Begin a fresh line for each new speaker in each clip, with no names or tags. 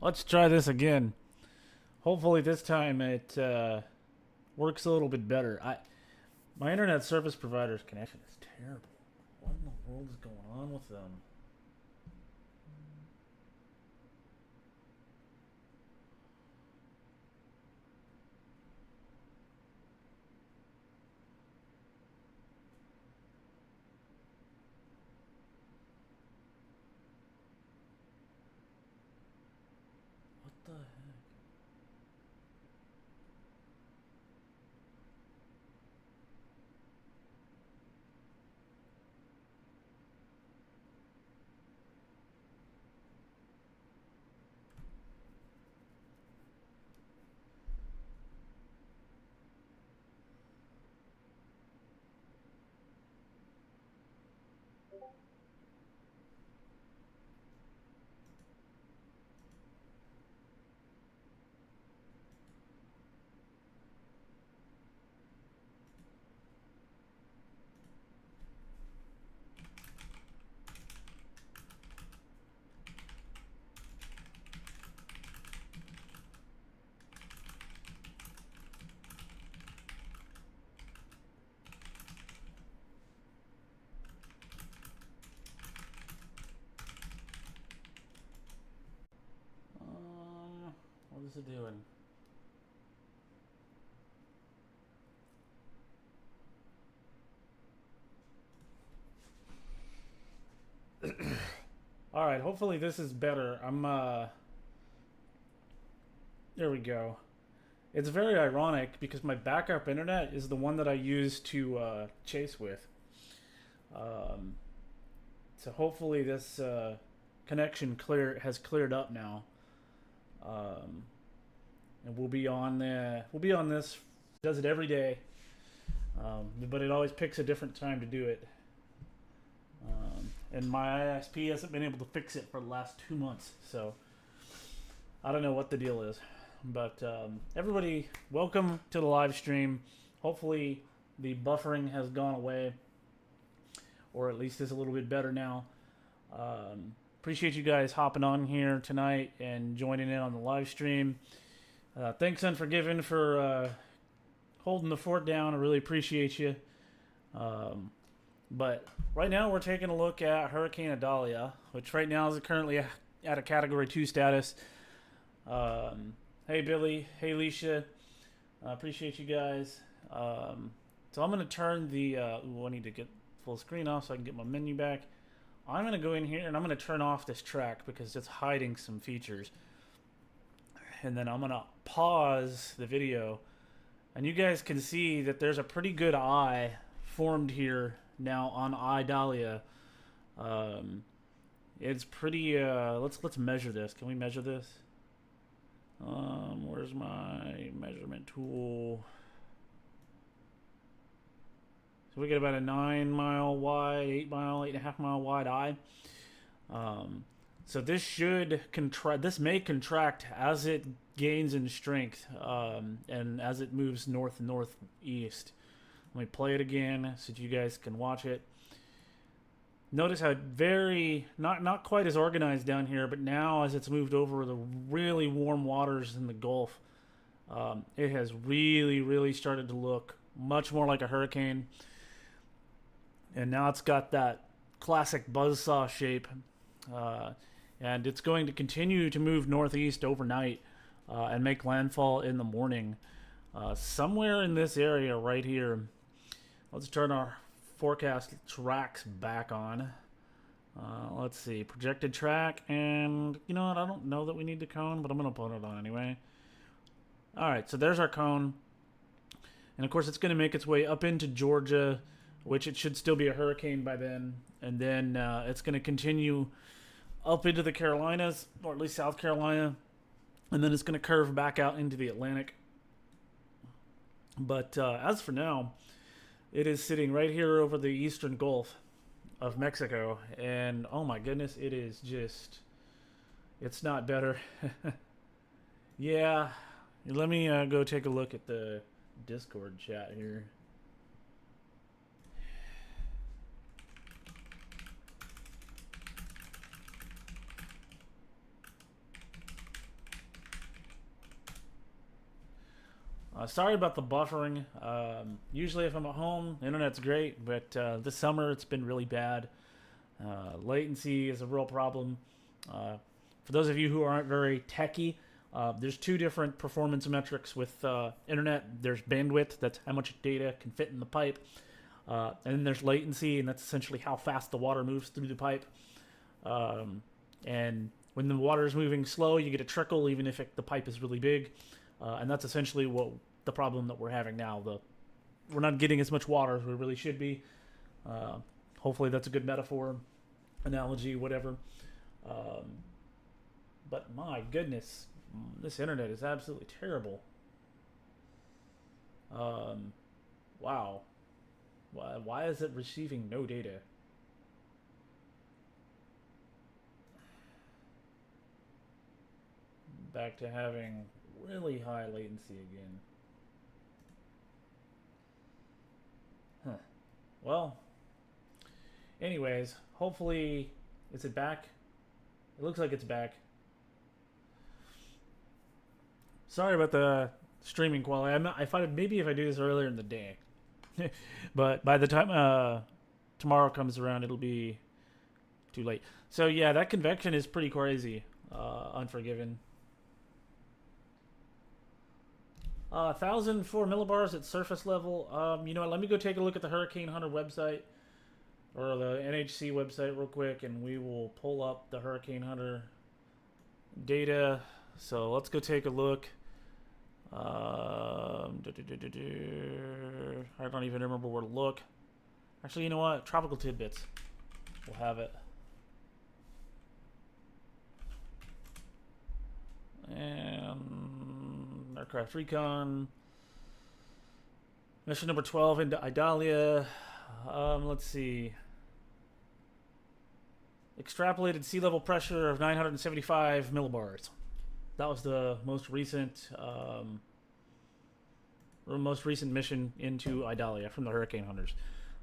Let's try this again. Hopefully this time it works a little bit better. My internet service provider's connection is terrible. What in the world is going on with them? What the heck? What is it doing? All right, hopefully this is better. There we go. It's very ironic because my backup internet is the one that I use to chase with. Um, so hopefully this connection has cleared up now. Um, and we'll be on this. Does it every day, but it always picks a different time to do it. And my ISP hasn't been able to fix it for the last 2 months, so I don't know what the deal is. But everybody, welcome to the live stream. Hopefully the buffering has gone away, or at least is a little bit better now. Appreciate you guys hopping on here tonight and joining in on the live stream. Thanks, Unforgiven, for holding the fort down. I really appreciate you. But right now we're taking a look at Hurricane Idalia, which right now is currently at a Category 2 status. Hey, Billy. Hey, Alicia. Appreciate you guys. So I'm going to turn the... I need to get full screen off so I can get my menu back. I'm going to go in here and I'm going to turn off this track because it's hiding some features. And then I'm going to pause the video. And you guys can see that there's a pretty good eye formed here now on Idalia. It's pretty... let's measure this. Can we measure this? Where's my measurement tool? So we get about a 9 mile wide, 8.5 mile wide eye. So this should contract. This may contract as it gains in strength, and as it moves north and northeast. Let me play it again so that you guys can watch it. Notice how not quite as organized down here, but now as it's moved over the really warm waters in the Gulf, it has really started to look much more like a hurricane. And now it's got that classic buzzsaw shape, and it's going to continue to move northeast overnight and make landfall in the morning. Somewhere in this area right here. Let's turn our forecast tracks back on. Let's see, projected track, and you know what, I don't know that we need the cone, but I'm going to put it on anyway. Alright, so there's our cone. And of course it's going to make its way up into Georgia, which it should still be a hurricane by then. And then it's going to continue up into the Carolinas, or at least South Carolina. And then it's going to curve back out into the Atlantic. But as for now, it is sitting right here over the eastern Gulf of Mexico. And oh my goodness, it is just... it's not better. Yeah. Let me go take a look at the Discord chat here. Sorry about the buffering. Usually, if I'm at home, internet's great, but this summer it's been really bad. Latency is a real problem. For those of you who aren't very techy, there's two different performance metrics with internet. There's bandwidth, that's how much data can fit in the pipe. And then there's latency, and that's essentially how fast the water moves through the pipe. And when the water is moving slow, you get a trickle, even if the pipe is really big. And that's essentially what the problem that we're having now. We're not getting as much water as we really should be. Hopefully that's a good metaphor, analogy, whatever. But my goodness, this internet is absolutely terrible. Wow. Why is it receiving no data? Back to having really high latency again. Huh. Well, anyways, hopefully, is it back? It looks like it's back. Sorry about the streaming quality. I thought maybe if I do this earlier in the day, but by the time tomorrow comes around, it'll be too late. So yeah, that convection is pretty crazy. Unforgiven. 1,004 millibars at surface level. You know what? Let me go take a look at the Hurricane Hunter website or the NHC website real quick, and we will pull up the Hurricane Hunter data. So let's go take a look. I don't even remember where to look. Actually, you know what? Tropical Tidbits. We'll have it. And aircraft recon. Mission number 12 into Idalia. Let's see. Extrapolated sea level pressure of 975 millibars. That was the most recent mission into Idalia from the Hurricane Hunters.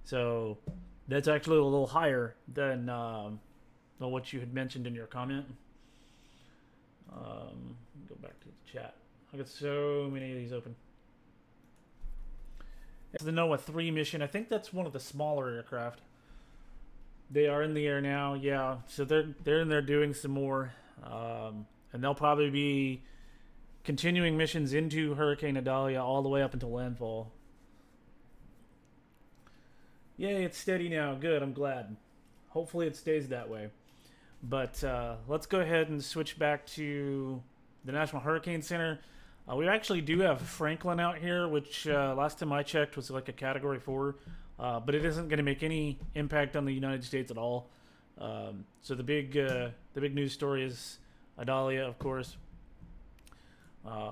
So that's actually a little higher than what you had mentioned in your comment. Go back to the chat. I got so many of these open. It's the NOAA 3 mission. I think that's one of the smaller aircraft. They are in the air now, yeah. So they're in there doing some more. And they'll probably be continuing missions into Hurricane Idalia all the way up until landfall. Yay, it's steady now. Good, I'm glad. Hopefully it stays that way. But let's go ahead and switch back to the National Hurricane Center. We actually do have Franklin out here, which last time I checked was like a Category 4. But it isn't going to make any impact on the United States at all. So the big news story is Idalia, of course.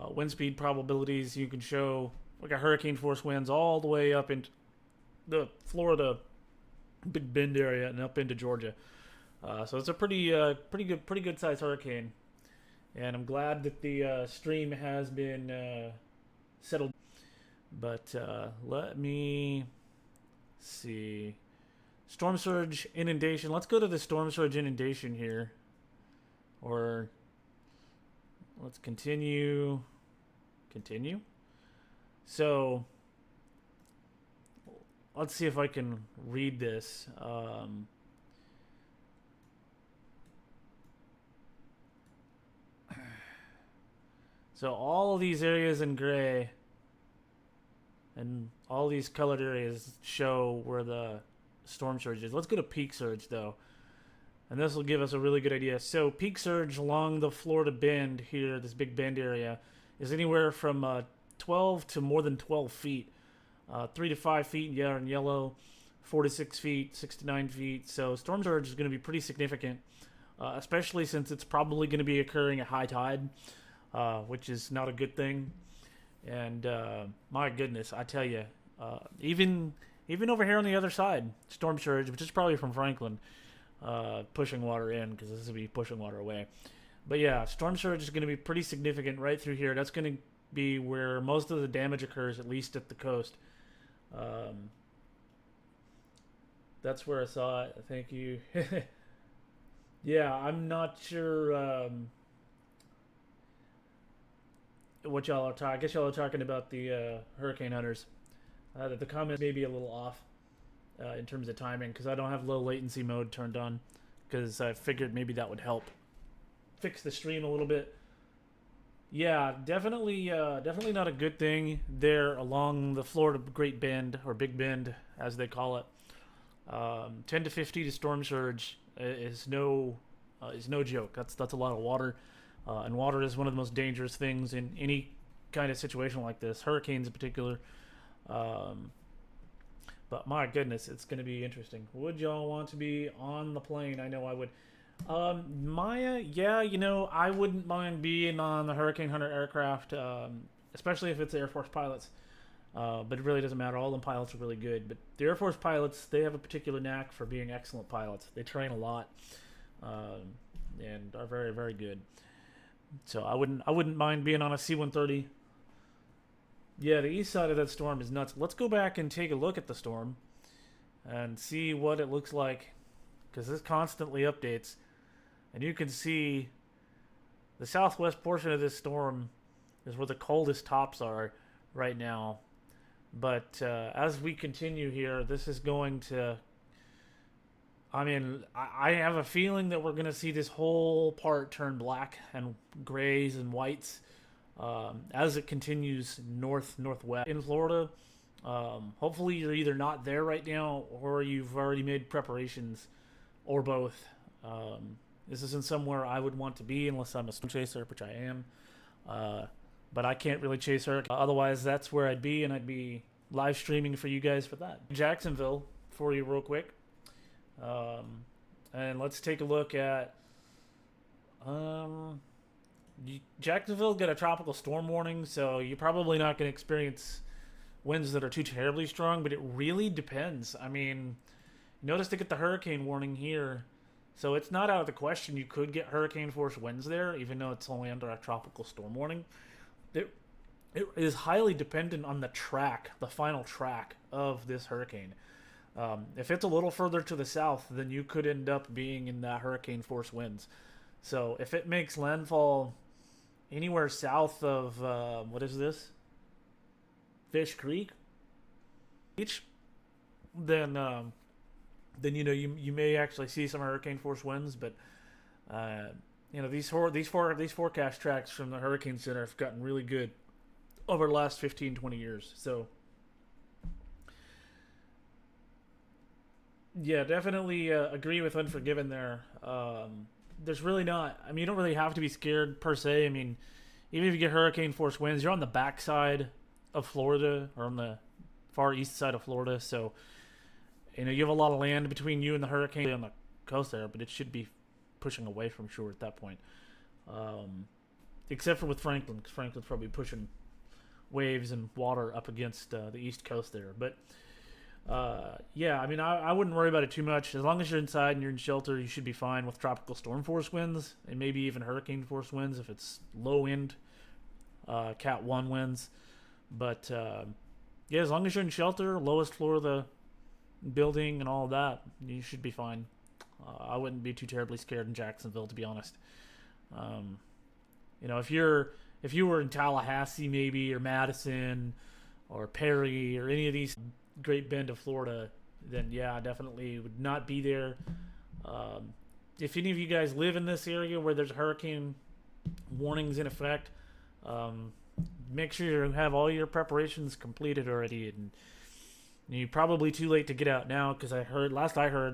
Wind speed probabilities, you can show like a hurricane force winds all the way up into the Florida Big Bend area and up into Georgia. So it's a pretty good sized hurricane, and I'm glad that the stream has been settled. But let me see. Storm surge inundation. Let's go to the storm surge inundation here. Or let's continue. Continue. So let's see if I can read this. So all of these areas in gray and all these colored areas show where the storm surge is. Let's go to peak surge though. And this will give us a really good idea. So peak surge along the Florida Bend here, this Big Bend area, is anywhere from 12 to more than 12 feet. 3 to 5 feet in yellow, 4 to 6 feet, 6 to 9 feet. So storm surge is going to be pretty significant, especially since it's probably going to be occurring at high tide, which is not a good thing. And my goodness, I tell you, even over here on the other side, storm surge, which is probably from Franklin, pushing water in because this will be pushing water away. But yeah, storm surge is going to be pretty significant right through here. That's going to be where most of the damage occurs, at least at the coast. That's where I saw it. Thank you. Yeah, I'm not sure. what y'all are talking. I guess y'all are talking about the hurricane hunters. That the comments may be a little off in terms of timing because I don't have low latency mode turned on because I figured maybe that would help fix the stream a little bit. Yeah, definitely not a good thing there along the Florida Great Bend or Big Bend as they call it. 10 to 50 to storm surge is no joke. That's a lot of water, and water is one of the most dangerous things in any kind of situation like this, hurricanes in particular. Um, but my goodness, it's going to be interesting. Would y'all want to be on the plane? I know I would. Maya, yeah, I wouldn't mind being on the Hurricane Hunter aircraft, especially if it's Air Force pilots. But it really doesn't matter. All them pilots are really good. But the Air Force pilots, they have a particular knack for being excellent pilots. They train a lot, and are very, very good. So I wouldn't mind being on a C-130. Yeah, the east side of that storm is nuts. Let's go back and take a look at the storm and see what it looks like, because this constantly updates. And you can see the southwest portion of this storm is where the coldest tops are right now. But as we continue here, this is going to... I mean, I have a feeling that we're going to see this whole part turn black and grays and whites as it continues northwest in Florida. Hopefully you're either not there right now or you've already made preparations, or both. This isn't somewhere I would want to be unless I'm a storm chaser, which I am. But I can't really chase her. Otherwise, that's where I'd be, and I'd be live streaming for you guys for that. Jacksonville for you real quick. And let's take a look at... Jacksonville got a tropical storm warning, so you're probably not going to experience winds that are too terribly strong, but it really depends. I mean, notice they get the hurricane warning here, so it's not out of the question you could get hurricane force winds there, even though it's only under a tropical storm warning. It is highly dependent on the track, the final track of this hurricane. If it's a little further to the south, then you could end up being in that hurricane force winds. So if it makes landfall anywhere south of what is this? Fish Creek Beach, then you may actually see some hurricane force winds. But these forecast tracks from the Hurricane Center have gotten really good over the last 15-20 years. So yeah, definitely agree with Unforgiven there. There's really not... I mean, you don't really have to be scared per se. I mean, even if you get hurricane force winds, you're on the backside of Florida, or on the far east side of Florida. So, you have a lot of land between you and the hurricane on the coast there, but it should be pushing away from shore at that point. Except for with Franklin, because Franklin's probably pushing waves and water up against the east coast there. But... yeah, I mean, I wouldn't worry about it too much. As long as you're inside and you're in shelter, you should be fine with tropical storm force winds, and maybe even hurricane force winds if it's low wind, Cat 1 winds. But yeah, as long as you're in shelter, lowest floor of the building and all of that, you should be fine. I wouldn't be too terribly scared in Jacksonville, to be honest. If you were in Tallahassee maybe, or Madison, or Perry, or any of these Great Bend of Florida, then yeah, definitely would not be there. If any of you guys live in this area where there's hurricane warnings in effect, make sure you have all your preparations completed already. And you're probably too late to get out now, because I heard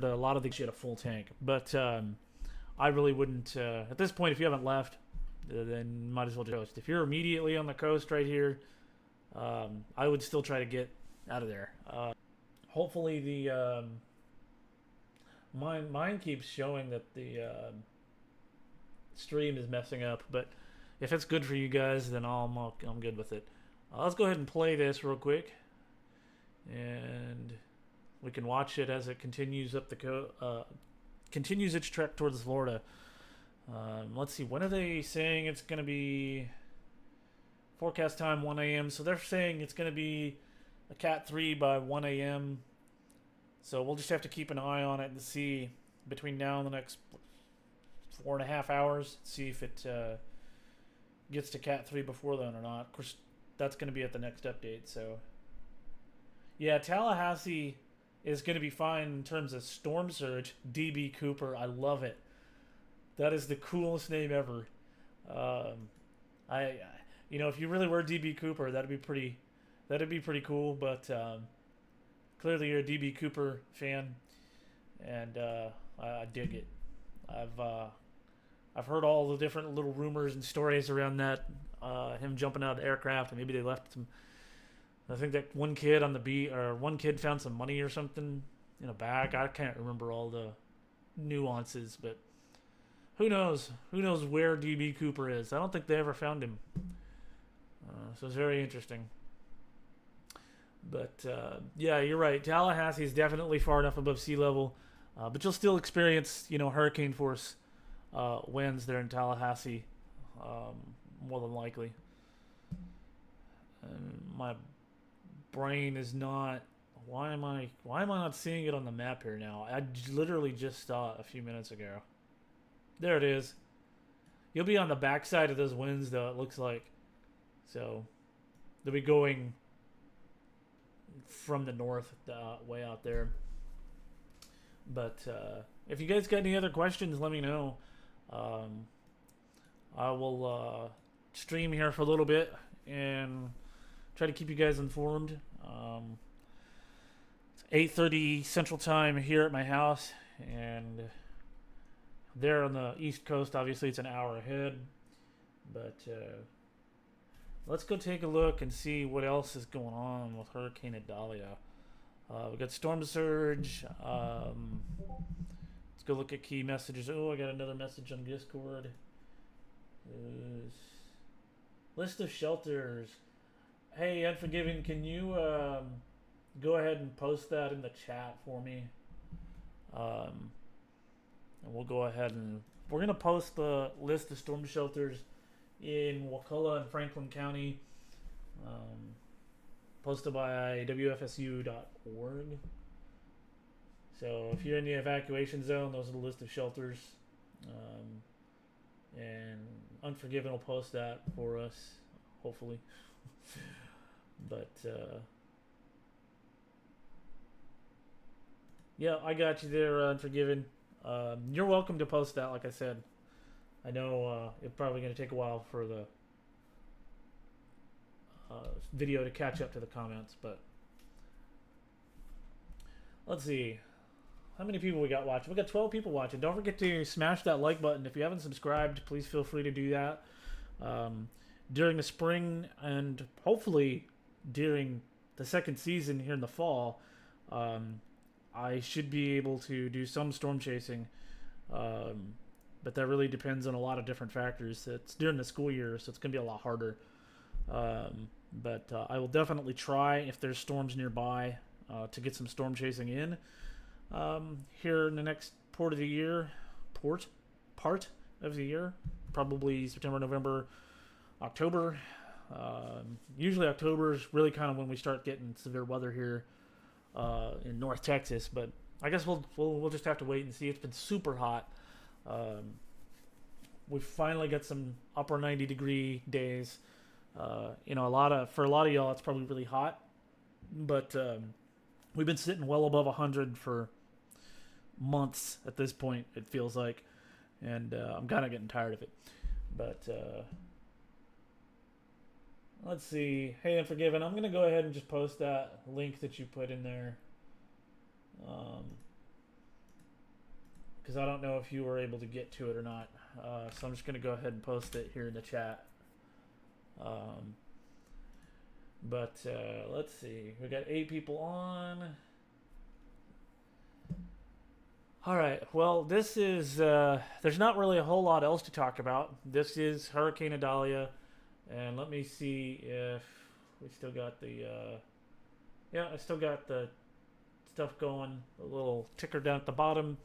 a lot of these had a full tank. But I really wouldn't at this point. If you haven't left, then might as well just coast. If you're immediately on the coast right here, I would still try to get out of there. Hopefully the mine keeps showing that the stream is messing up, but if it's good for you guys, then I'm good with it. Let's go ahead and play this real quick, and we can watch it as it continues up continues its trek towards Florida. Let's see, when are they saying it's going to be? Forecast time 1 a.m. So they're saying it's going to be a Cat 3 by 1 a.m. So we'll just have to keep an eye on it and see between now and the next 4.5 hours. See if it gets to Cat 3 before then or not. Of course, that's going to be at the next update. So, yeah, Tallahassee is going to be fine in terms of storm surge. DB Cooper, I love it. That is the coolest name ever. Um, if you really were DB Cooper, that'd be pretty cool. But clearly, you're a DB Cooper fan, and I dig it. I've uh, I've heard all the different little rumors and stories around that. Him jumping out of the aircraft, and maybe they left some. I think that one kid on the beat, or one kid found some money or something in a bag. I can't remember all the nuances, but who knows? Who knows where DB Cooper is? I don't think they ever found him. So it's very interesting. But yeah, you're right. Tallahassee is definitely far enough above sea level, but you'll still experience, hurricane force winds there in Tallahassee, more than likely. And my brain is not. Why am I not seeing it on the map here now? I literally just saw it a few minutes ago. There it is. You'll be on the backside of those winds, though, it looks like. So they'll be going from the north way out there. But if you guys got any other questions, let me know. I will stream here for a little bit and try to keep you guys informed. It's 8:30 Central Time here at my house, and there on the East Coast, obviously it's an hour ahead. But let's go take a look and see what else is going on with Hurricane Idalia. We got storm surge. Let's go look at key messages. Oh, I got another message on Discord. List of shelters. Hey, Unforgiven, can you go ahead and post that in the chat for me? And we'll go ahead and we're gonna post the list of storm shelters in Wakulla and Franklin County, posted by WFSU.org. So if you're in the evacuation zone, those are the list of shelters. And Unforgiven will post that for us, hopefully. But yeah, I got you there, Unforgiven. You're welcome to post that, like I said. I know it's probably going to take a while for the video to catch up to the comments, but let's see. How many people we got watching? We got 12 people watching. Don't forget to smash that like button. If you haven't subscribed, please feel free to do that. During the spring and hopefully during the second season here in the fall, I should be able to do some storm chasing. But that really depends on a lot of different factors. It's during the school year, so it's going to be a lot harder. But I will definitely try, if there's storms nearby, to get some storm chasing in here in the next part of the year. Probably September, November, October. Usually October is really kind of when we start getting severe weather here in North Texas. But I guess we'll just have to wait and see. It's been super hot. We've finally got some upper 90-degree days. For a lot of y'all, it's probably really hot, but we've been sitting well above 100 for months at this point. It feels like, and I'm kind of getting tired of it. But let's see. Hey, Unforgiven, I'm gonna go ahead and just post that link that you put in there. Because I don't know if you were able to get to it or not. So I'm just going to go ahead and post it here in the chat. But let's see. We got 8 people on. All right. Well, this is... there's not really a whole lot else to talk about. This is Hurricane Idalia. And let me see if we still got the... yeah, I still got the stuff going. A little ticker down at the bottom.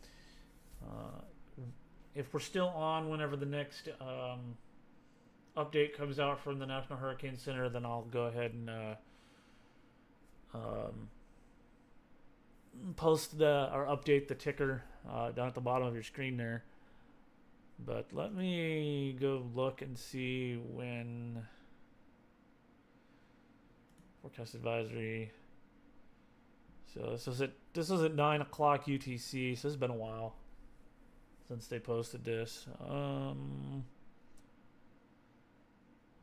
If we're still on whenever the next update comes out from the National Hurricane Center, then I'll go ahead and post or update the ticker down at the bottom of your screen there. But let me go look and see when forecast advisory. So this was at 9 o'clock UTC. So it's been a while since they posted this.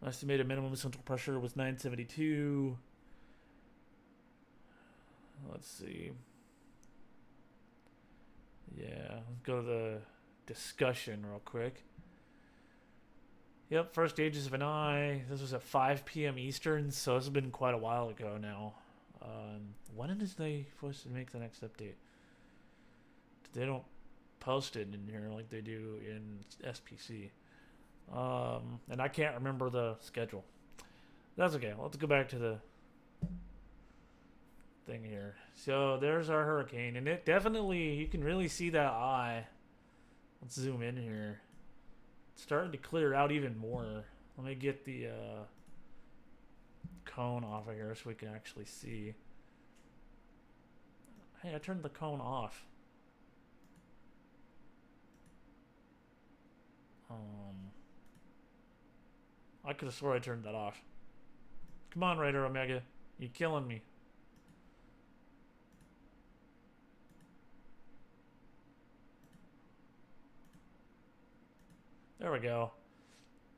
Estimated minimum central pressure was 972. Let's see. Yeah, let's go to the discussion real quick. Yep, first stages of an eye. This was at 5 p.m. Eastern, so this has been quite a while ago now. When is they supposed to make the next update? They don't post it in here like they do in SPC. And I can't remember the schedule. That's okay. Let's go back to the thing here. So there's our hurricane, and it definitely, you can really see that eye. Let's zoom in here. It's starting to clear out even more. Let me get the cone off of here so we can actually see. Hey, I turned the cone off. I could have swore I turned that off. Come on, Raider Omega. You're killing me. There we go.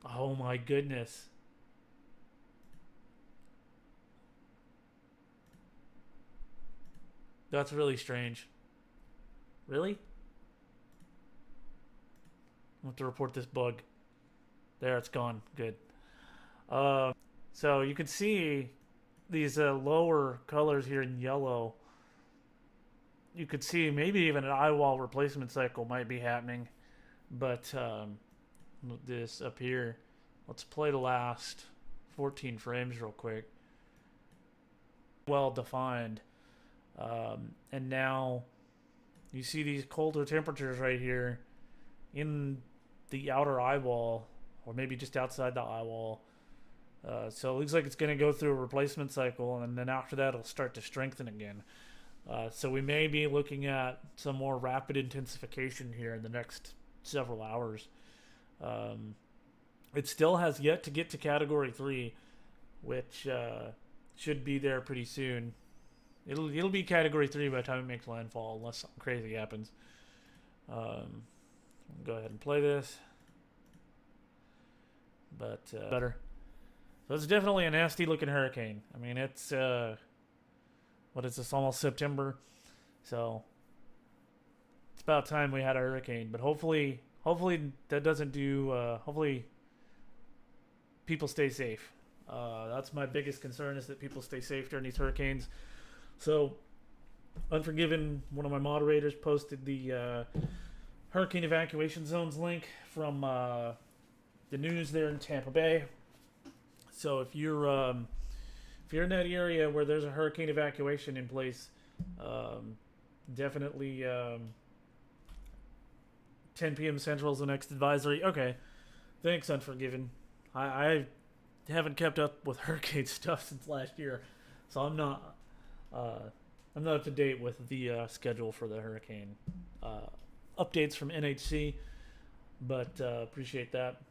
Oh my goodness. That's really strange. Really? I have to report this bug. There, it's gone. Good. So you can see these lower colors here in yellow. You could see maybe even an eye wall replacement cycle might be happening. But this up here, let's play the last 14 frames real quick. Well defined. And now you see these colder temperatures right here in the outer eyewall, or maybe just outside the eyewall. So it looks like it's going to go through a replacement cycle, and then after that it'll start to strengthen again. So we may be looking at some more rapid intensification here in the next several hours. It still has yet to get to Category 3, which should be there pretty soon. It'll be Category 3 by the time it makes landfall, unless something crazy happens. Go ahead and play this. But better. So it's definitely a nasty looking hurricane. I mean, it's what is this, almost September? So it's about time we had a hurricane. But hopefully that doesn't do. Hopefully people stay safe. That's my biggest concern, is that people stay safe during these hurricanes. So Unforgiven, one of my moderators, posted the hurricane evacuation zones link from the news there in Tampa Bay. So if you're in that area where there's a hurricane evacuation in place, definitely 10 p.m. Central is the next advisory. Okay, thanks, Unforgiven. I haven't kept up with hurricane stuff since last year, so I'm not up to date with the schedule for the hurricane updates from NHC, but appreciate that.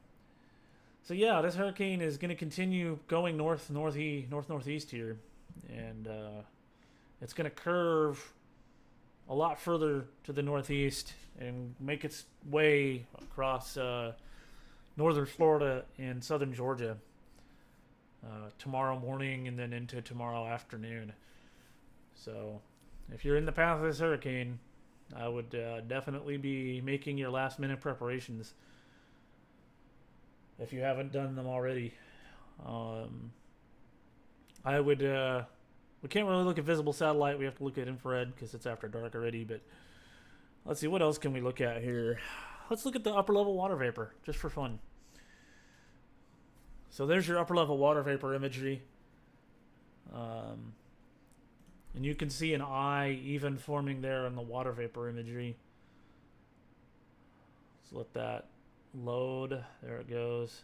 So yeah, this hurricane is going to continue going northeast here, and it's going to curve a lot further to the northeast and make its way across northern Florida and southern Georgia tomorrow morning and then into tomorrow afternoon. So if you're in the path of this hurricane, I would definitely be making your last minute preparations if you haven't done them already. I would we can't really look at visible satellite. We have to look at infrared because it's after dark already. But let's see, what else can we look at here? Let's look at the upper level water vapor, just for fun. So there's your upper level water vapor imagery. And you can see an eye even forming there in the water vapor imagery. Let's let that load. There it goes.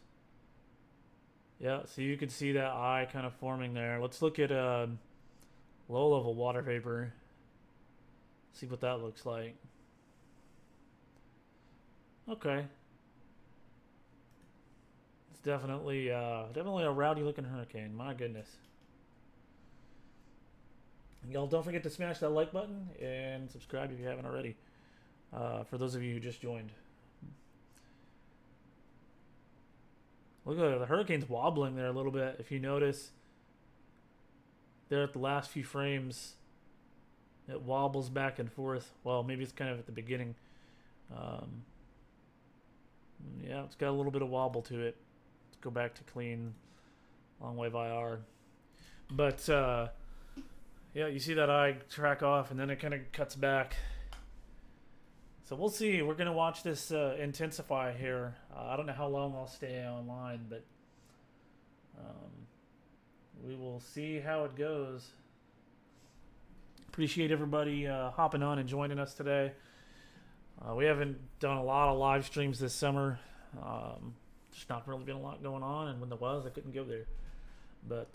Yeah, so you can see that eye kind of forming there. Let's look at low level water vapor. See what that looks like. Okay. definitely a rowdy looking hurricane. My goodness. Y'all don't forget to smash that like button and subscribe if you haven't already. For those of you who just joined. Look at the hurricane's wobbling there a little bit. If you notice, there at the last few frames, it wobbles back and forth. Well, maybe it's kind of at the beginning. Yeah, it's got a little bit of wobble to it. Let's go back to clean. Long wave IR. But, yeah, you see that eye track off, and then it kind of cuts back. So we'll see. We're going to watch this intensify here. I don't know how long I'll stay online, but we will see how it goes. Appreciate everybody hopping on and joining us today. We haven't done a lot of live streams this summer. There's not really been a lot going on, and when there was, I couldn't go there. But,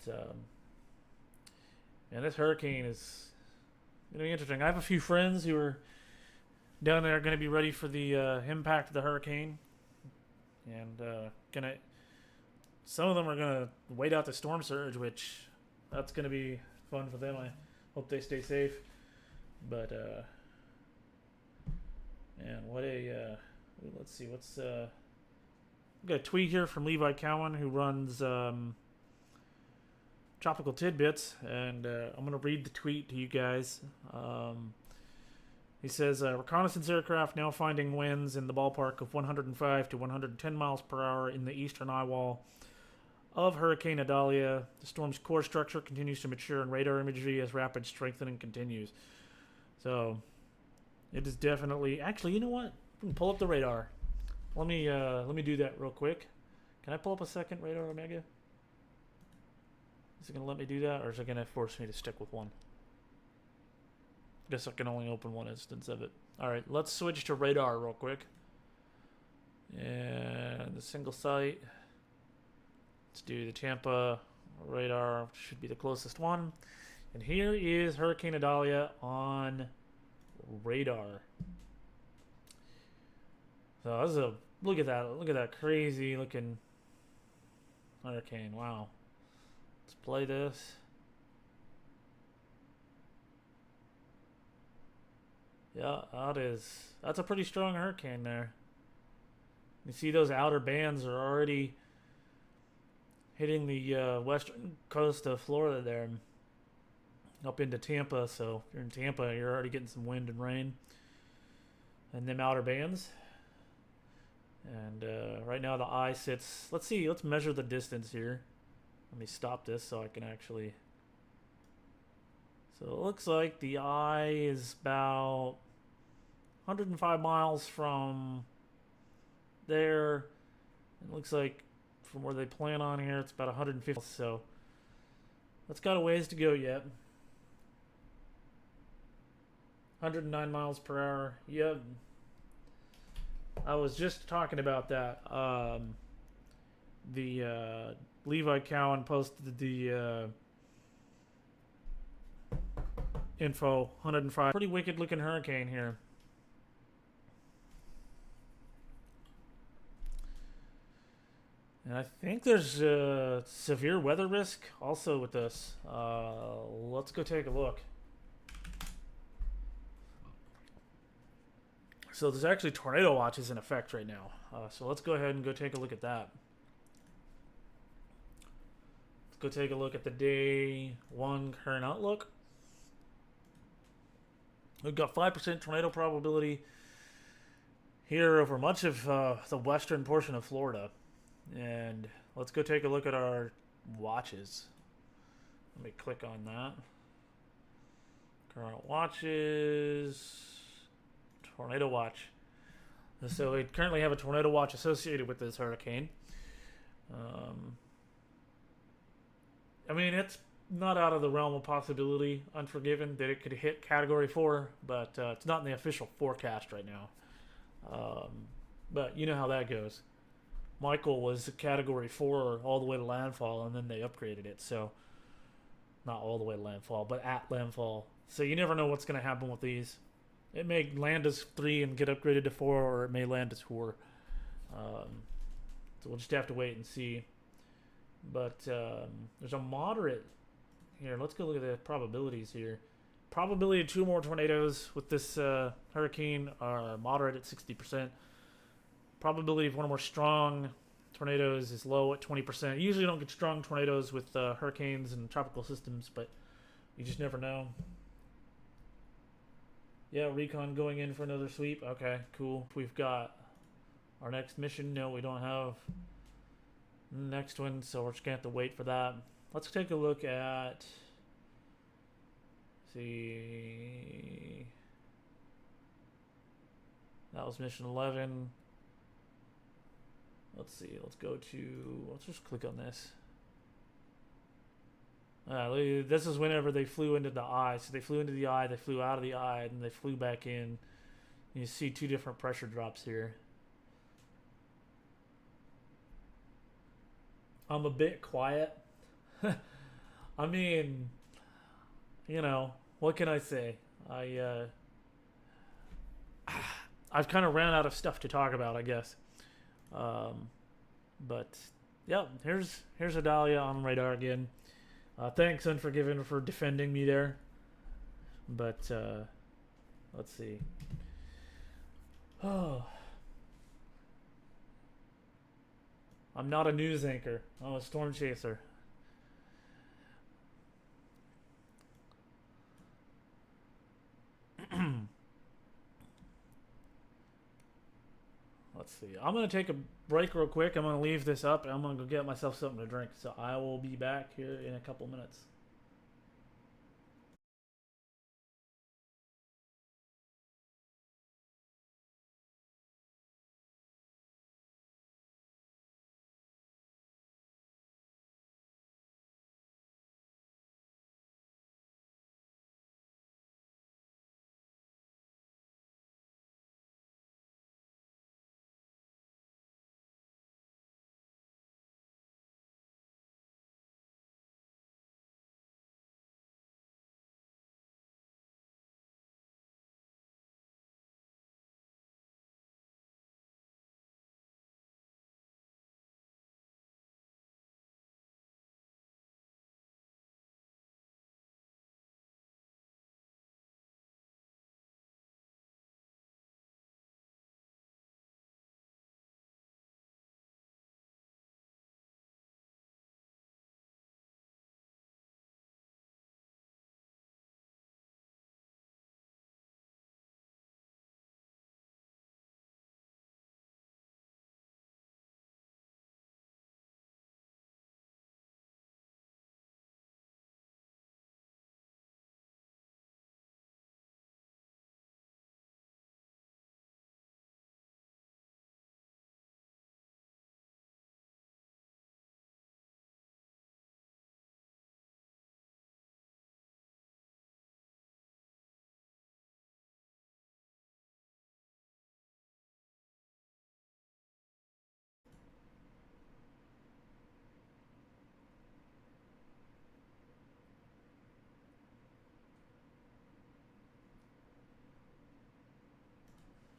and this hurricane is going to be interesting. I have a few friends who are down there going to be ready for the impact of the hurricane, and some of them are going to wait out the storm surge, which that's going to be fun for them. I hope they stay safe. But man, what a let's see, what's we got a tweet here from Levi Cowan, who runs Tropical Tidbits, and I'm going to read the tweet to you guys. He says, reconnaissance aircraft now finding winds in the ballpark of 105 to 110 miles per hour in the eastern eye wall of Hurricane Idalia. The storm's core structure continues to mature in radar imagery as rapid strengthening continues. So, it is definitely... Actually, you know what? We can pull up the radar. Let me do that real quick. Can I pull up a second radar, Omega? Is it going to let me do that, or is it going to force me to stick with one? Guess I can only open one instance of it. Alright, let's switch to radar real quick. And the single site. Let's do the Tampa radar, should be the closest one. And here is Hurricane Idalia on radar. So this is a look at that crazy looking hurricane. Wow. Let's play this. Yeah, that's a pretty strong hurricane there. You see those outer bands are already hitting the western coast of Florida there, up into Tampa. So if you're in Tampa, you're already getting some wind and rain and them outer bands. And right now the eye sits, let's measure the distance here. Let me stop this so I can actually... So it looks like the eye is about 105 miles from there. It looks like from where they plan on here, it's about 150. So that's got a ways to go yet. 109 miles per hour. Yep. I was just talking about that. The Levi Cowan posted the info. 105. Pretty wicked looking hurricane here. And I think there's a severe weather risk also with this. Let's go take a look. So there's actually tornado watches in effect right now. So let's go ahead and go take a look at that. Let's go take a look at the day one current outlook. We've got 5% tornado probability here over much of the western portion of Florida. And let's go take a look at our watches. Let me click on that. Current watches. Tornado watch. So we currently have a tornado watch associated with this hurricane. I mean, it's not out of the realm of possibility, unforgiven, that it could hit Category 4, but it's not in the official forecast right now. But you know how that goes. Michael was Category 4 all the way to landfall, and then they upgraded it. So, not all the way to landfall, but at landfall. So you never know what's going to happen with these. It may land as 3 and get upgraded to 4, or it may land as 4. So we'll just have to wait and see. But there's a moderate here. Let's go look at the probabilities here. Probability of 2 more tornadoes with this hurricane are moderate at 60%. Probability of 1 or more strong tornadoes is low at 20%. You usually don't get strong tornadoes with hurricanes and tropical systems, but you just never know. Yeah, recon going in for another sweep. Okay, cool. We've got our next mission. No, we don't have next one, so we're just gonna have to wait for that. Let's take a look at. See, that was mission 11. Let's see. Let's go to. Let's just click on this. This is whenever they flew into the eye. So they flew into the eye, they flew out of the eye, and they flew back in. You see 2 different pressure drops here. I'm a bit quiet. I mean, you know, what can I say? I've kind of ran out of stuff to talk about, I guess. But yeah, here's Idalia on radar again. Thanks, Unforgiven, for defending me there. But let's see. Oh, I'm not a news anchor. I'm a storm chaser. Let's see. I'm going to take a break real quick. I'm going to leave this up and I'm going to go get myself something to drink. So I will be back here in a couple minutes.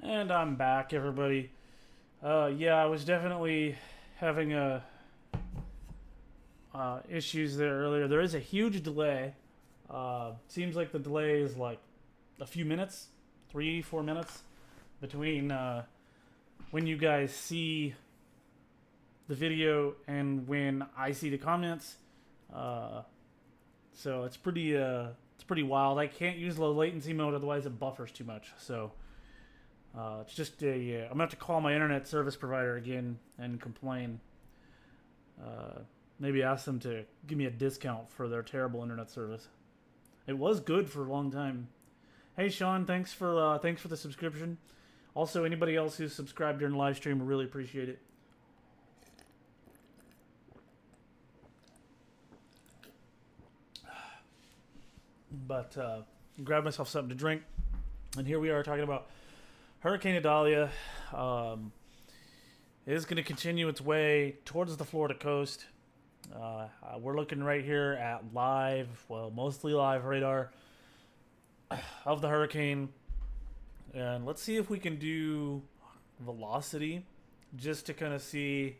And I'm back, everybody. Yeah, I was definitely having issues there earlier. There is a huge delay. Seems like the delay is like a few minutes, 3-4 minutes between when you guys see the video and when I see the comments. So it's pretty wild. I can't use low latency mode, otherwise it buffers too much. So it's just I'm gonna have to call my internet service provider again and complain. Maybe ask them to give me a discount for their terrible internet service. It was good for a long time. Hey Sean, thanks for the subscription. Also, anybody else who's subscribed during the live stream, I really appreciate it. But grab myself something to drink, and here we are talking about Hurricane Idalia. It is going to continue its way towards the Florida coast. We're looking right here at mostly live radar of the hurricane. And let's see if we can do velocity just to kind of see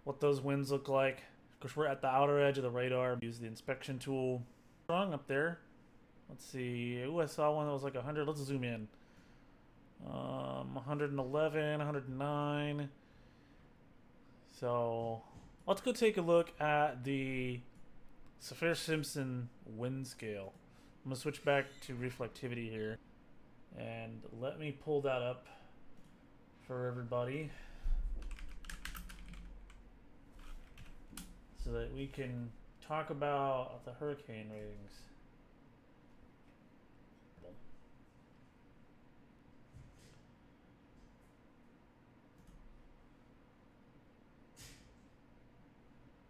what those winds look like. Because we're at the outer edge of the radar. Use the inspection tool. Strong up there. Let's see. Ooh, I saw one that was like 100. Let's zoom in. 111, 109. So let's go take a look at the Saffir-Simpson wind scale. I'm gonna switch back to reflectivity here, and let me pull that up for everybody so that we can talk about the hurricane ratings.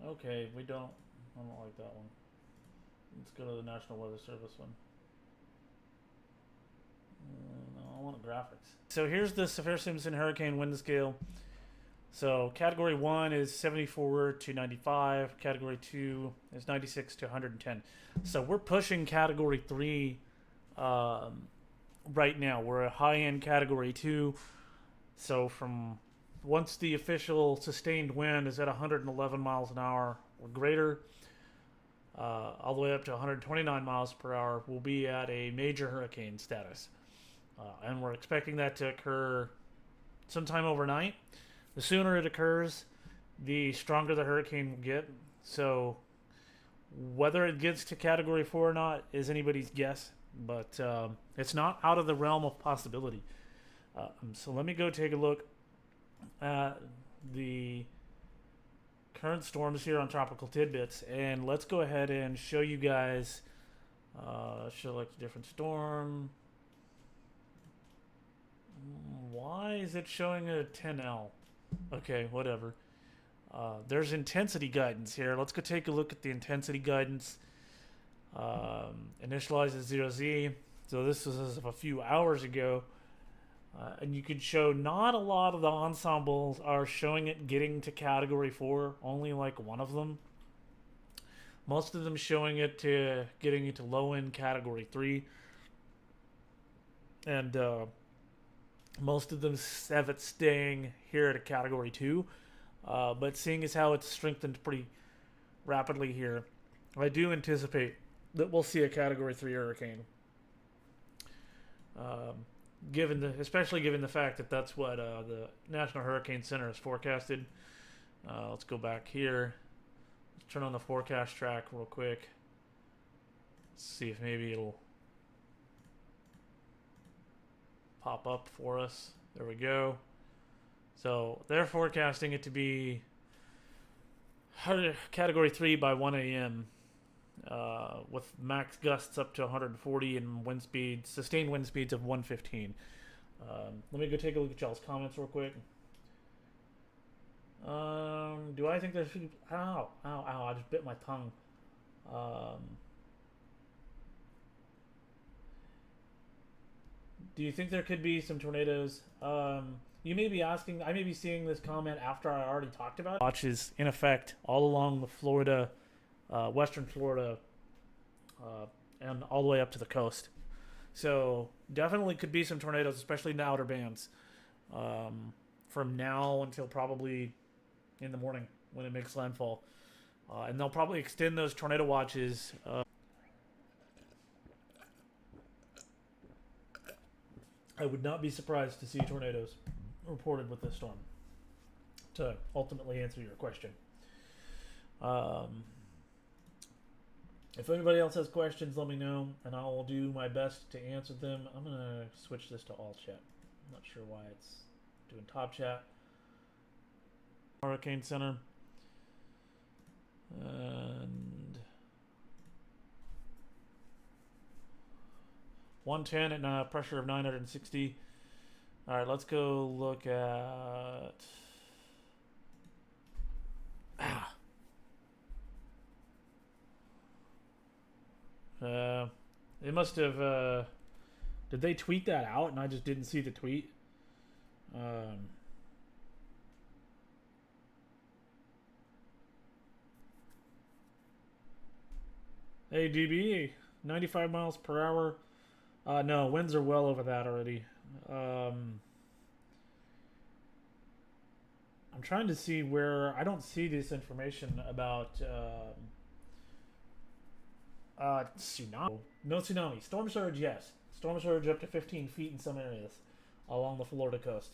Okay, I don't like that one. Let's go to the National Weather Service one. No, I want graphics. So here's the Saffir-Simpson hurricane wind scale. So category 1 is 74 to 95. Category 2 is 96 to 110. So we're pushing category 3 right now. We're a high-end category 2. So from once the official sustained wind is at 111 miles an hour or greater, all the way up to 129 miles per hour, we'll be at a major hurricane status. And we're expecting that to occur sometime overnight. The sooner it occurs, the stronger the hurricane will get. So whether it gets to category 4 or not is anybody's guess, but it's not out of the realm of possibility. So let me go take a look at the current storms here on Tropical Tidbits, and let's go ahead and show you guys select a different storm. Why is it showing a 10L? Okay, whatever. There's intensity guidance here. Let's go take a look at the intensity guidance. Initialized at 0Z. So this was as of a few hours ago. And you could show not a lot of the ensembles are showing it getting to category 4, only like one of them. Most of them showing it to getting into low end category 3. And most of them have it staying here at a category 2. But seeing as how it's strengthened pretty rapidly here, I do anticipate that we'll see a category 3 hurricane. Especially given the fact that that's what the National Hurricane Center has forecasted. Let's go back here. Let's turn on the forecast track real quick. Let's see if maybe it'll pop up for us. There we go. So they're forecasting it to be category 3 by 1 a.m. With max gusts up to 140 and wind speeds, sustained wind speeds of 115. Let me go take a look at y'all's comments real quick. Do I think there should be... Ow, I just bit my tongue. Do you think there could be some tornadoes? You may be asking, I may be seeing this comment after I already talked about it. Watch is in effect all along the Florida, western Florida, and all the way up to the coast. So definitely could be some tornadoes, especially in the outer bands, from now until probably in the morning when it makes landfall. And they'll probably extend those tornado watches. I would not be surprised to see tornadoes reported with this storm, to ultimately answer your question. If anybody else has questions, let me know, and I will do my best to answer them. I'm going to switch this to all chat. I'm not sure why it's doing top chat. Hurricane Center. And 110 at pressure of 960. All right, let's go look at... They must have... did they tweet that out and I just didn't see the tweet? Hey, DB, 95 miles per hour. No, winds are well over that already. I'm trying to see where I don't see this information about tsunami. No tsunami. Storm surge, yes. Storm surge up to 15 feet in some areas along the Florida coast.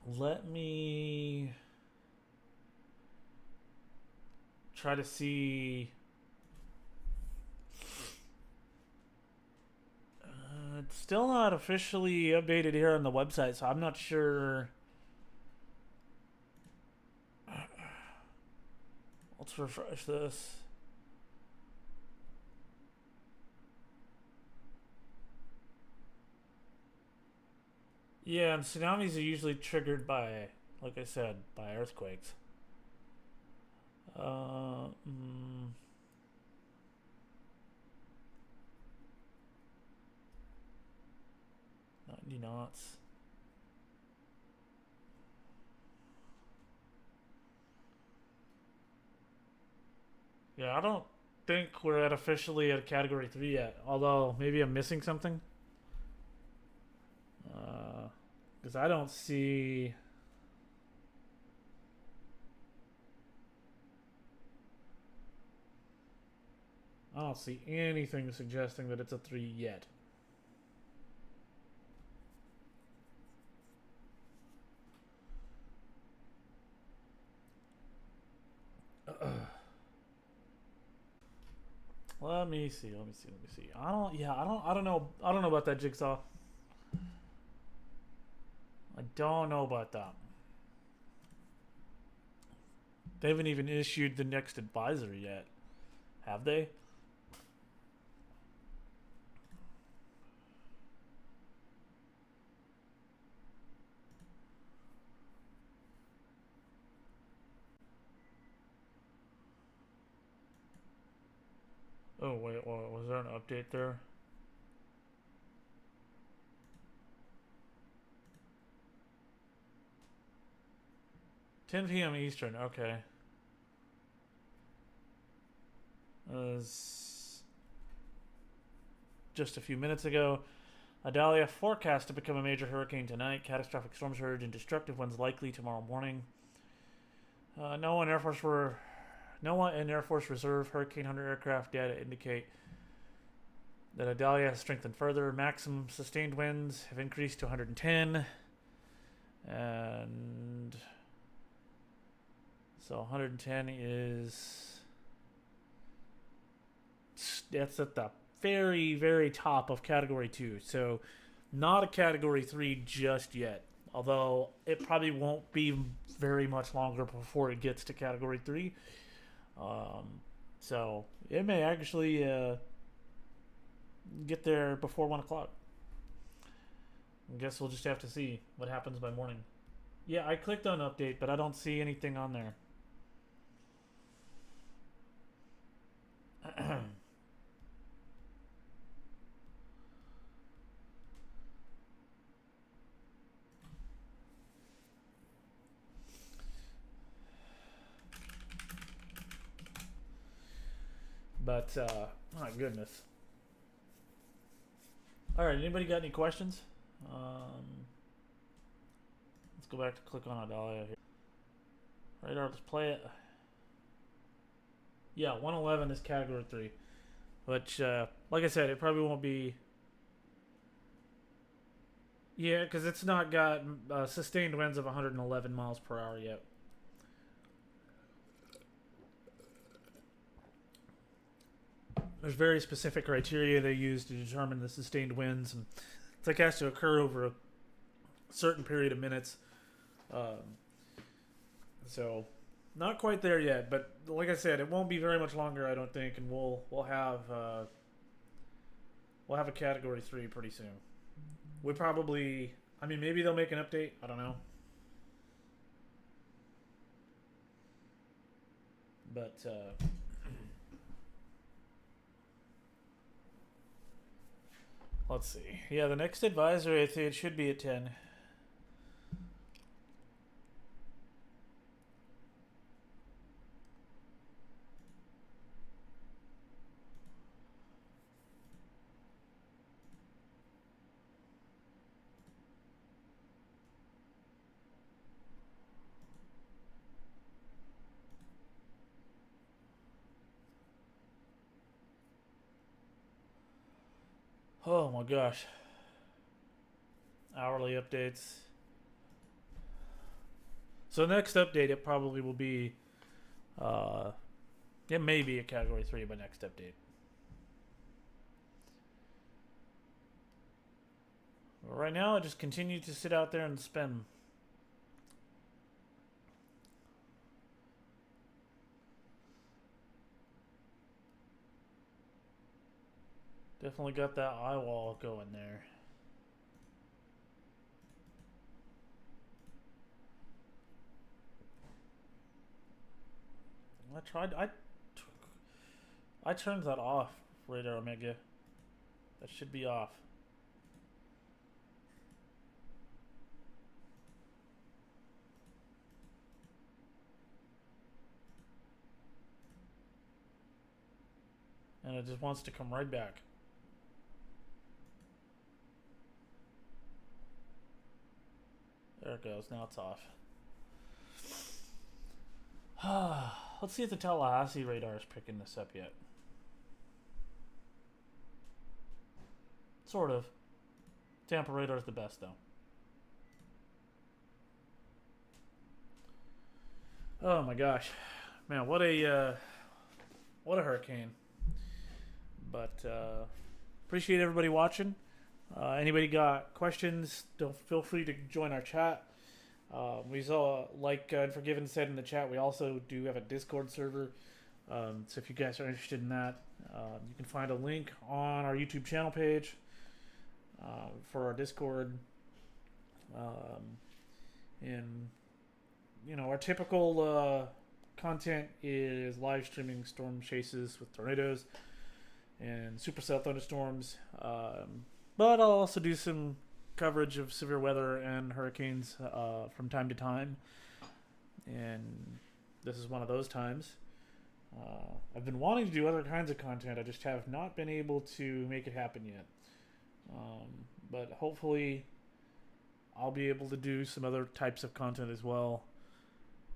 Let me try to see. It's still not officially updated here on the website, so I'm not sure. Let's refresh this. Yeah, and tsunamis are usually triggered by, like I said, by earthquakes. Uh, mm, 90 knots. Yeah, I don't think we're at officially at Category 3 yet. Although, maybe I'm missing something. Because I don't see... I don't see anything suggesting that it's a 3 yet. Let me see. I don't. Yeah, I don't. I don't know. I don't know about that jigsaw. I don't know about that. They haven't even issued the next advisory yet, have they? Oh wait, was there an update there? $10 p.m. Eastern. Okay. Just a few minutes ago. Idalia forecast to become a major hurricane tonight. Catastrophic storm surge and destructive winds likely tomorrow morning. No one in Air Force Reserve Hurricane Hunter aircraft data indicate that Idalia has strengthened further. Maximum sustained winds have increased to 110. And so 110 is... That's at the very, very top of Category 2. So not a Category 3 just yet. Although it probably won't be very much longer before it gets to Category 3. So it may actually get there before 1 o'clock. I guess we'll just have to see what happens by morning. Yeah, I clicked on update, but I don't see anything on there. But, my goodness. Alright, anybody got any questions? Let's go back to click on Idalia here. Radar, let's play it. Yeah, 111 is Category 3. Which, like I said, it probably won't be... Yeah, because it's not got sustained winds of 111 miles per hour yet. There's very specific criteria they use to determine the sustained winds, and it's like it has to occur over a certain period of minutes. So not quite there yet, but like I said, it won't be very much longer, I don't think, and we'll have a Category 3 pretty soon. We probably, I mean, maybe they'll make an update. I don't know, but. Let's see. Yeah, the next advisory, I think it should be at 10. Oh my gosh. Hourly updates. So next update, it probably will be, uh, it may be a Category 3 by next update. But right now, I just continue to sit out there and spin. Definitely got that eye wall going there. I turned that off, Radar Omega. That should be off. And it just wants to come right back. There it goes. Now it's off. Let's see if the Tallahassee radar is picking this up yet. Sort of. Tampa radar is the best, though. Oh my gosh, man! What a hurricane. But appreciate everybody watching. Anybody got questions? Don't feel free to join our chat. We saw, like Unforgiven said in the chat, we also do have a Discord server. So if you guys are interested in that, you can find a link on our YouTube channel page for our Discord. And you know, our typical content is live streaming storm chases with tornadoes and supercell thunderstorms. But I'll also do some coverage of severe weather and hurricanes from time to time. And this is one of those times. I've been wanting to do other kinds of content. I just have not been able to make it happen yet. But hopefully I'll be able to do some other types of content as well.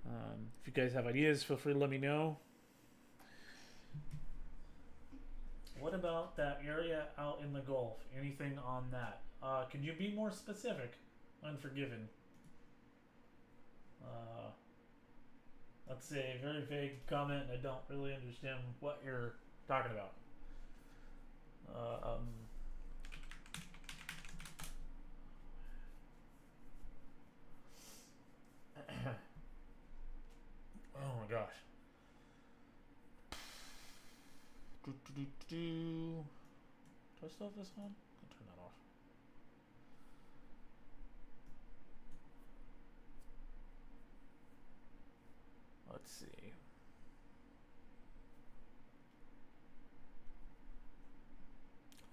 If you guys have ideas, feel free to let me know. What about that area out in the Gulf? Anything on that? Can you be more specific? Unforgiven. That's a very vague comment, and I don't really understand what you're talking about. Oh my gosh. Do I still have this on? I'll turn that off. Let's see.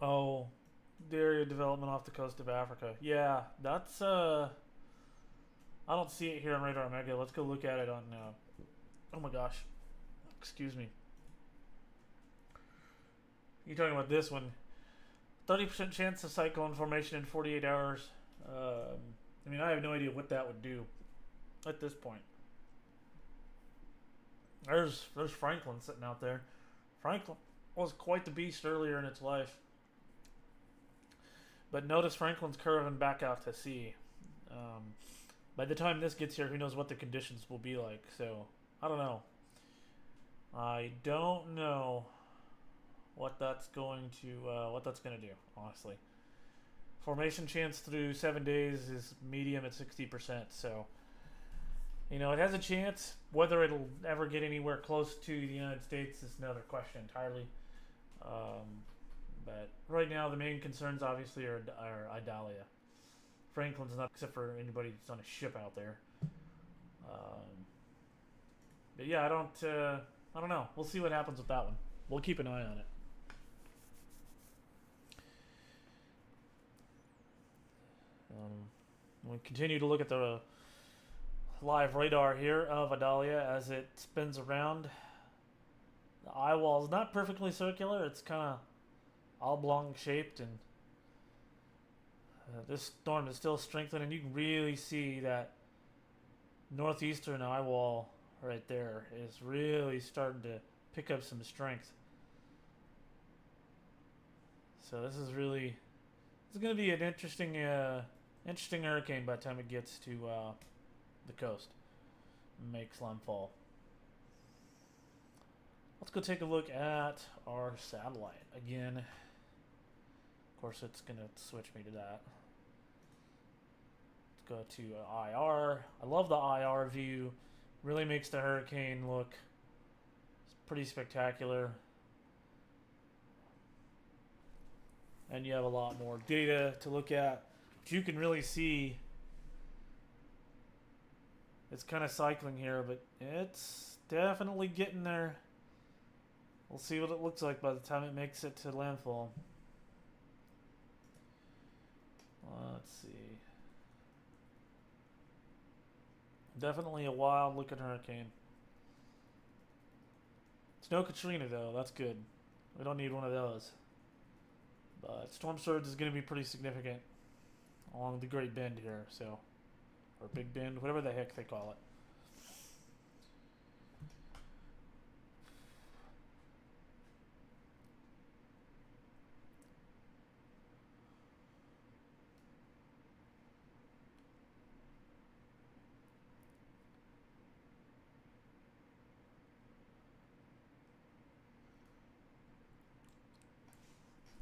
Oh, the area development off the coast of Africa. Yeah, that's I don't see it here on Radar Omega. Let's go look at it on oh my gosh. Excuse me. You talking about this one? 30% chance of cyclone formation in 48 hours. I mean, I have no idea what that would do at this point. There's Franklin sitting out there. Franklin was quite the beast earlier in its life. But notice Franklin's curving back out to sea. By the time this gets here, who knows what the conditions will be like. So, I don't know. I don't know what that's going to do, honestly. Formation chance through 7 days is medium at 60%. So, you know, it has a chance. Whether it'll ever get anywhere close to the United States is another question entirely. But right now, the main concerns obviously are Idalia. Franklin's not, except for anybody that's on a ship out there. But yeah, I don't know. We'll see what happens with that one. We'll keep an eye on it. We continue to look at the live radar here of Idalia as it spins around. The eye wall is not perfectly circular. It's kind of oblong shaped, and this storm is still strengthening. You can really see that northeastern eye wall right there is really starting to pick up some strength. So this is really It's going to be an interesting hurricane by the time it gets to the coast. Makes landfall. Let's go take a look at our satellite again. Of course, it's going to switch me to that. Let's go to IR. I love the IR view. Really makes the hurricane look pretty spectacular. And you have a lot more data to look at. But you can really see it's kind of cycling here, but it's definitely getting there. We'll see what it looks like by the time it makes it to landfall. Let's see. Definitely a wild looking hurricane. It's no Katrina though, that's good. We don't need one of those. But storm surge is going to be pretty significant along the Great Bend here, so, or Big Bend, whatever the heck they call it.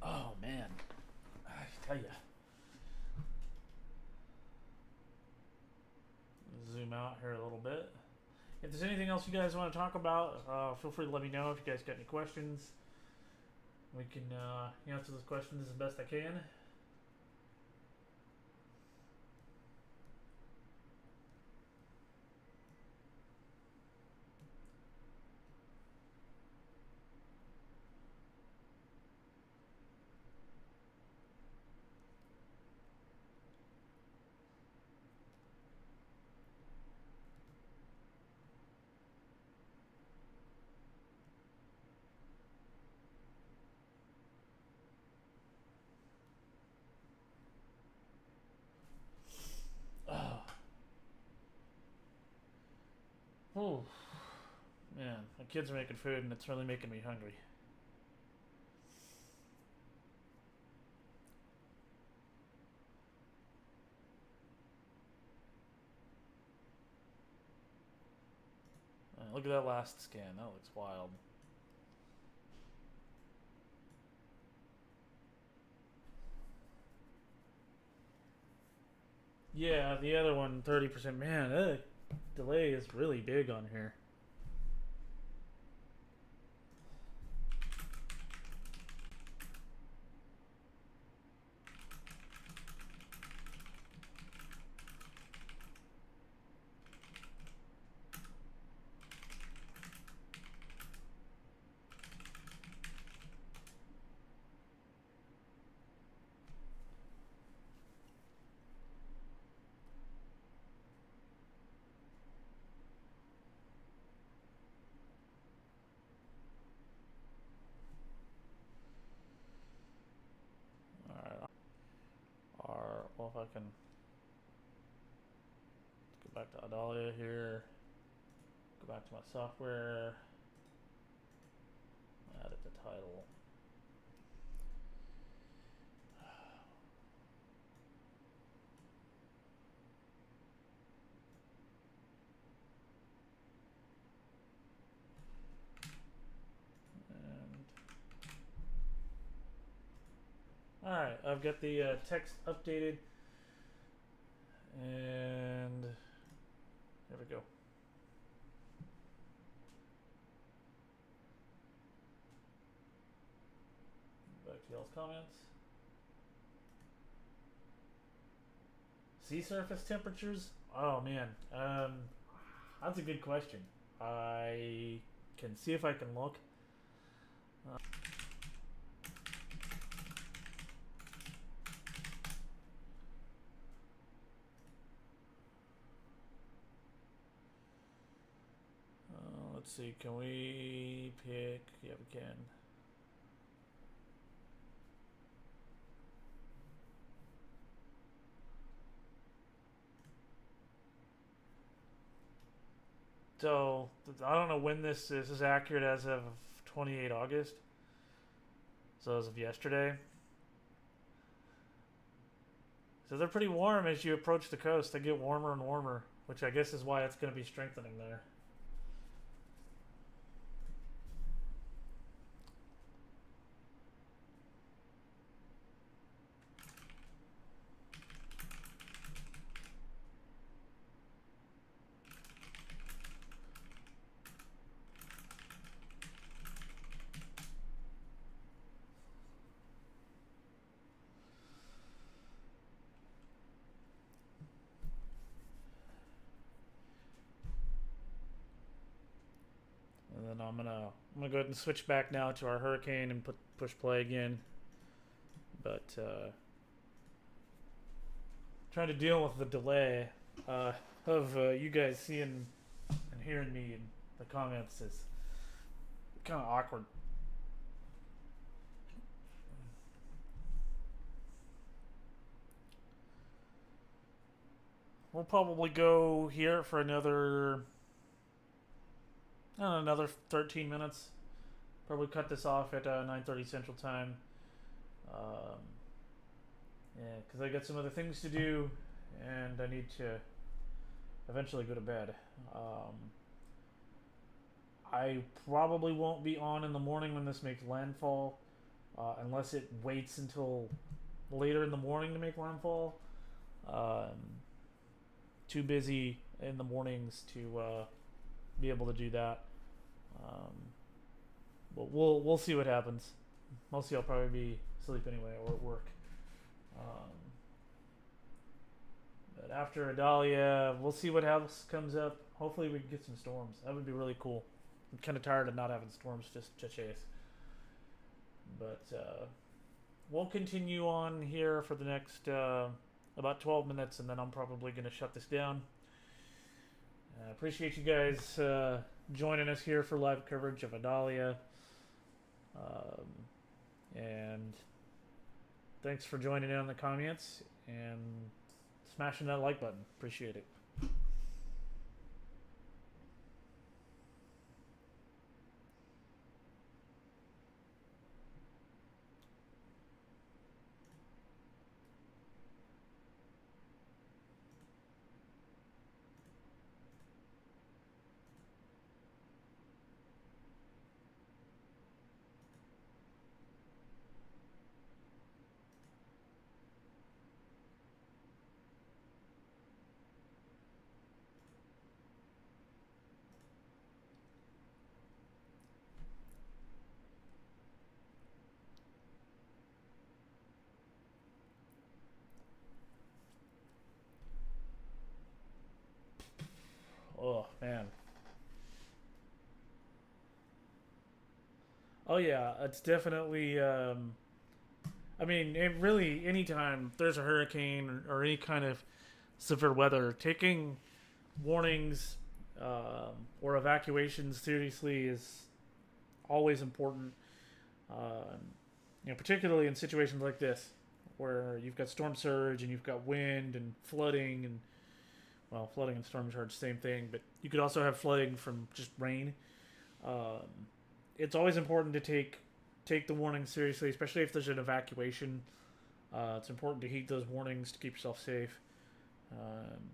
Oh man, I tell you. Zoom out here a little bit. If there's anything else you guys want to talk about, feel free to let me know. If you guys got any questions, we can answer those questions as best I can. Oh, man, my kids are making food and it's really making me hungry. Look at that last scan. That looks wild. Yeah, the other one, 30%. Man, that delay is really big on here. Well, if I can go back to Idalia here, go back to my software, edit the title. Alright, I've got the text updated. And there we go. Back to y'all's comments. Sea surface temperatures? Oh man, that's a good question. I can see if I can look. Let's see, can we pick? Yeah, we can. So, I don't know when this is accurate as of 28 August. So as of yesterday. So they're pretty warm as you approach the coast. They get warmer and warmer, which I guess is why it's going to be strengthening there. And then I'm gonna go ahead and switch back now to our hurricane and push play again. But trying to deal with the delay of you guys seeing and hearing me in the comments is kind of awkward. We'll probably go here for another, I don't know, another 13 minutes. Probably cut this off at 9:30 Central Time. Um, yeah, because I got some other things to do, and I need to eventually go to bed. I probably won't be on in the morning when this makes landfall, unless it waits until later in the morning to make landfall. Um, Too busy in the mornings to be able to do that. Um, but we'll see what happens. Mostly I'll probably be asleep anyway or at work. But after Idalia, we'll see what else comes up. Hopefully we can get some storms. That would be really cool. I'm kind of tired of not having storms just to chase. But we'll continue on here for the next about 12 minutes, and then I'm probably going to shut this down. I appreciate you guys joining us here for live coverage of Idalia. And thanks for joining in on the comments and smashing that like button. Appreciate it. Oh, man. Oh, yeah. It's definitely. I mean, it really, anytime there's a hurricane or any kind of severe weather, taking warnings or evacuations seriously is always important. Um, particularly in situations like this, where you've got storm surge and you've got wind and flooding and, well, flooding and storm surge, same thing, but you could also have flooding from just rain. Um, it's always important to take the warnings seriously, especially if there's an evacuation. It's important to heed those warnings to keep yourself safe. Um,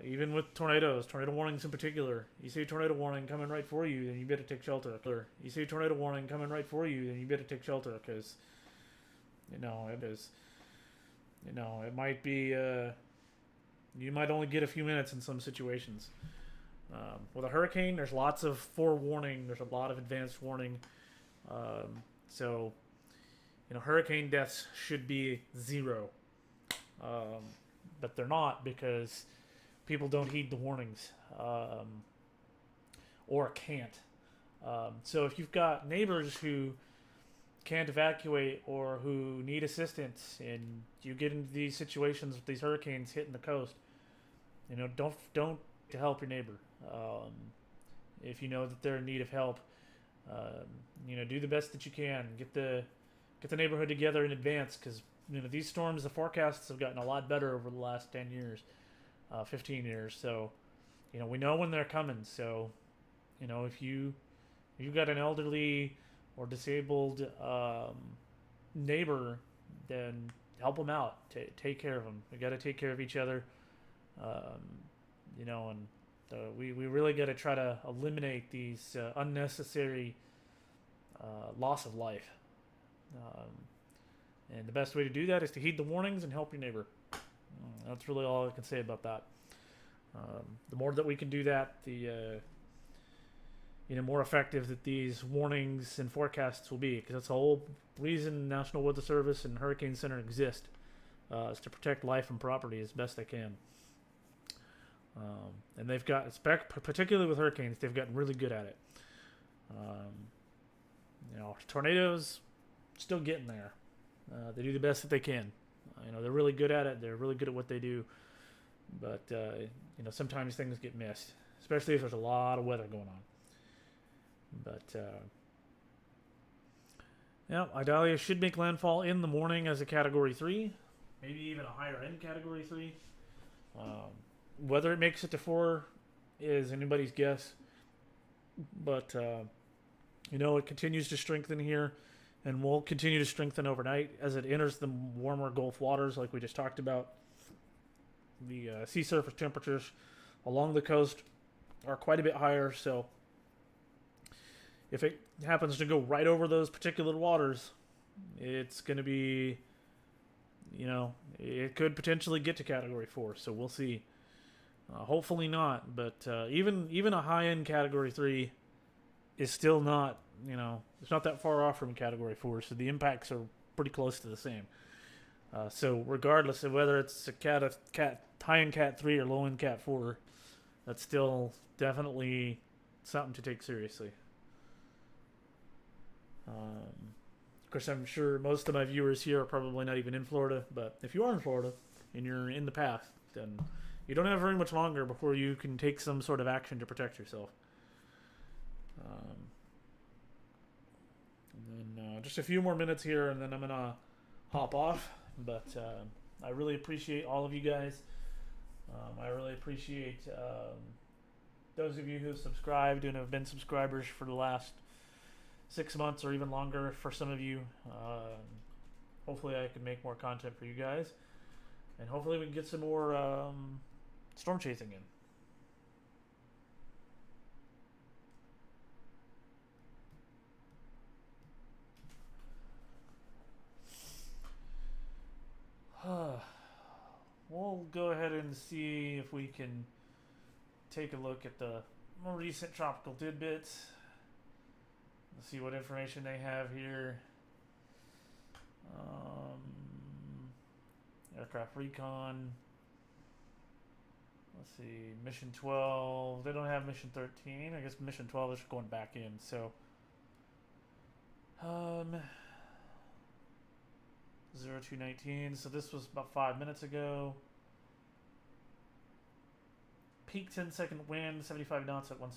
even with tornado warnings in particular, you see a tornado warning coming right for you, then you better take shelter. You see a tornado warning coming right for you, then you better take shelter because, it is, it might be, you might only get a few minutes in some situations. With a hurricane, there's lots of forewarning, there's a lot of advanced warning. So, hurricane deaths should be 0. But they're not because people don't heed the warnings or can't. So if you've got neighbors who can't evacuate or who need assistance and you get into these situations with these hurricanes hitting the coast, don't to help your neighbor. If you know that they're in need of help, do the best that you can. Get the neighborhood together in advance because these storms, the forecasts have gotten a lot better over the last 10 years, 15 years. So, we know when they're coming. So, if you've got an elderly or disabled neighbor, then help them out. Take care of them. We got to take care of each other. Um, you know, and we really got to try to eliminate these unnecessary loss of life. Um, and the best way to do that is to heed the warnings and help your neighbor. That's really all I can say about that. The more that we can do that, the more effective that these warnings and forecasts will be, because that's the whole reason National Weather Service and Hurricane Center exist, is to protect life and property as best they can. And they've got, particularly with hurricanes, they've gotten really good at it. Tornadoes, still getting there. They do the best that they can. They're really good at it. They're really good at what they do. But, sometimes things get missed, especially if there's a lot of weather going on. But, Idalia should make landfall in the morning as a Category 3, maybe even a higher end Category 3. Whether it makes it to 4 is anybody's guess. But, it continues to strengthen here and will continue to strengthen overnight as it enters the warmer Gulf waters like we just talked about. The sea surface temperatures along the coast are quite a bit higher, so if it happens to go right over those particular waters, it's going to be, it could potentially get to Category 4, so we'll see. Hopefully not, but even a high-end Category 3 is still not, it's not that far off from Category 4, so the impacts are pretty close to the same. So regardless of whether it's a high-end Cat 3 or low-end Cat 4, that's still definitely something to take seriously. Of course, I'm sure most of my viewers here are probably not even in Florida, but if you are in Florida and you're in the path, then you don't have very much longer before you can take some sort of action to protect yourself. And then just a few more minutes here, and then I'm going to hop off. But I really appreciate all of you guys. I really appreciate those of you who have subscribed and have been subscribers for the last 6 months or even longer for some of you. Hopefully I can make more content for you guys. And hopefully we can get some more storm chasing in. We'll go ahead and see if we can take a look at the more recent tropical tidbits. Let's see what information they have here. Aircraft recon. Let's see, mission 12. They don't have mission 13. I guess mission 12 is going back in. So, 0219. So this was about 5 minutes ago. Peak 10-second wind, 75 knots at 160.